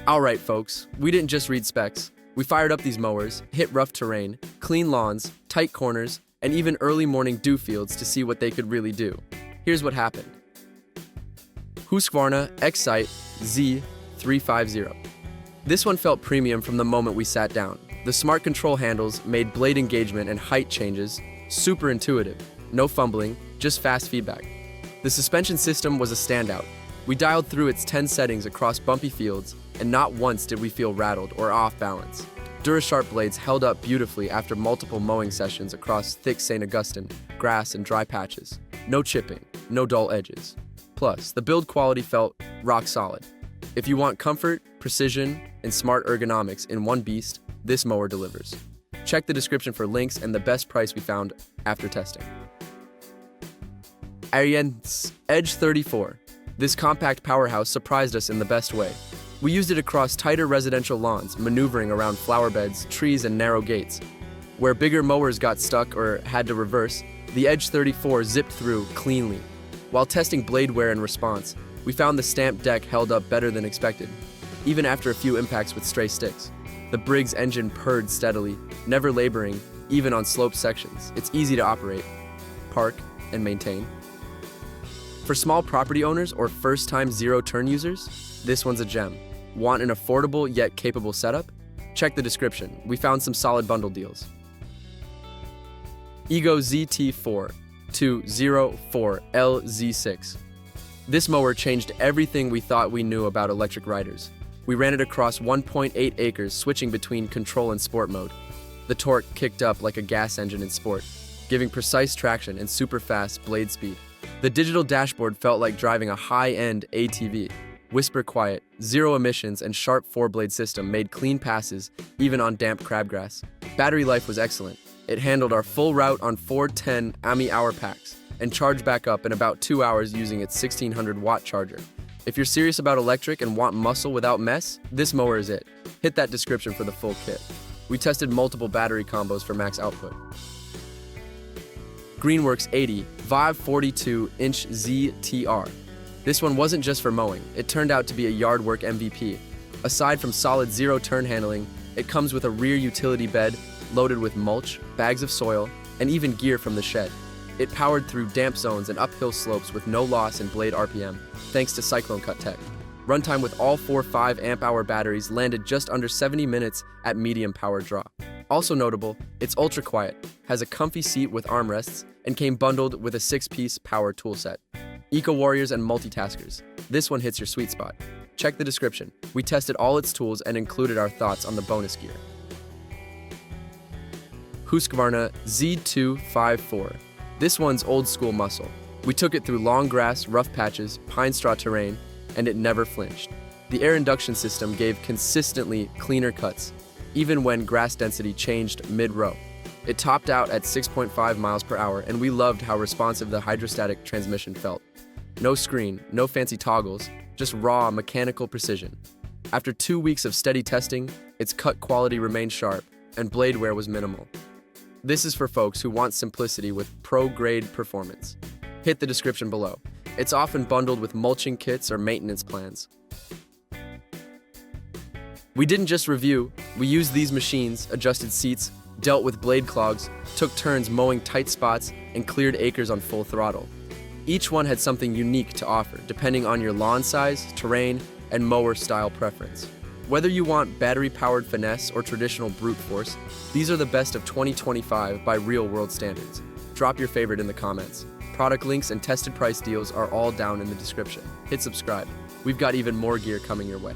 Alright folks, we didn't just read specs. We fired up these mowers, hit rough terrain, clean lawns, tight corners, and even early morning dew fields to see what they could really do. Here's what happened. Husqvarna Xcite Z254. This one felt premium from the moment we sat down. The smart control handles made blade engagement and height changes super intuitive. No fumbling, just fast feedback. The suspension system was a standout. We dialed through its 10 settings across bumpy fields, and not once did we feel rattled or off balance. DuraSharp blades held up beautifully after multiple mowing sessions across thick St. Augustine, grass, and dry patches. No chipping, no dull edges. Plus, the build quality felt rock solid. If you want comfort, precision, and smart ergonomics in one beast, this mower delivers. Check the description for links and the best price we found after testing. Ariens Edge 34. This compact powerhouse surprised us in the best way. We used it across tighter residential lawns, maneuvering around flower beds, trees, and narrow gates. Where bigger mowers got stuck or had to reverse, the Edge 34 zipped through cleanly. While testing blade wear and response, we found the stamped deck held up better than expected, even after a few impacts with stray sticks. The Briggs engine purred steadily, never laboring, even on sloped sections. It's easy to operate, park, and maintain. For small property owners or first-time zero-turn users, this one's a gem. Want an affordable yet capable setup? Check the description. We found some solid bundle deals. Ego ZT4 204 LZ6. This mower changed everything we thought we knew about electric riders. We ran it across 1.8 acres, switching between control and sport mode. The torque kicked up like a gas engine in sport, giving precise traction and super fast blade speed. The digital dashboard felt like driving a high-end ATV. Whisper quiet, zero emissions, and sharp four-blade system made clean passes even on damp crabgrass. Battery life was excellent. It handled our full route on 4 10 AMI-hour packs and charged back up in about 2 hours using its 1600-watt charger. If you're serious about electric and want muscle without mess, this mower is it. Hit that description for the full kit. We tested multiple battery combos for max output. Greenworks 80 542-inch ZTR. This one wasn't just for mowing, it turned out to be a yard work MVP. Aside from solid zero-turn handling, it comes with a rear utility bed loaded with mulch, bags of soil, and even gear from the shed. It powered through damp zones and uphill slopes with no loss in blade RPM, thanks to Cyclone Cut Tech. Runtime with all 4 5 amp-hour batteries landed just under 70 minutes at medium power draw. Also notable, it's ultra quiet, has a comfy seat with armrests, and came bundled with a 6-piece power toolset. Eco warriors and multitaskers. This one hits your sweet spot. Check the description. We tested all its tools and included our thoughts on the bonus gear. Husqvarna Z254. This one's old school muscle. We took it through long grass, rough patches, pine straw terrain, and it never flinched. The air induction system gave consistently cleaner cuts, even when grass density changed mid-row. It topped out at 6.5 miles per hour, and we loved how responsive the hydrostatic transmission felt. No screen, no fancy toggles, just raw mechanical precision. After 2 weeks of steady testing, its cut quality remained sharp, and blade wear was minimal. This is for folks who want simplicity with pro-grade performance. Hit the description below. It's often bundled with mulching kits or maintenance plans. We didn't just review, we used these machines, adjusted seats, dealt with blade clogs, took turns mowing tight spots, and cleared acres on full throttle. Each one had something unique to offer, depending on your lawn size, terrain, and mower style preference. Whether you want battery-powered finesse or traditional brute force, these are the best of 2025 by real-world standards. Drop your favorite in the comments. Product links and tested price deals are all down in the description. Hit subscribe. We've got even more gear coming your way.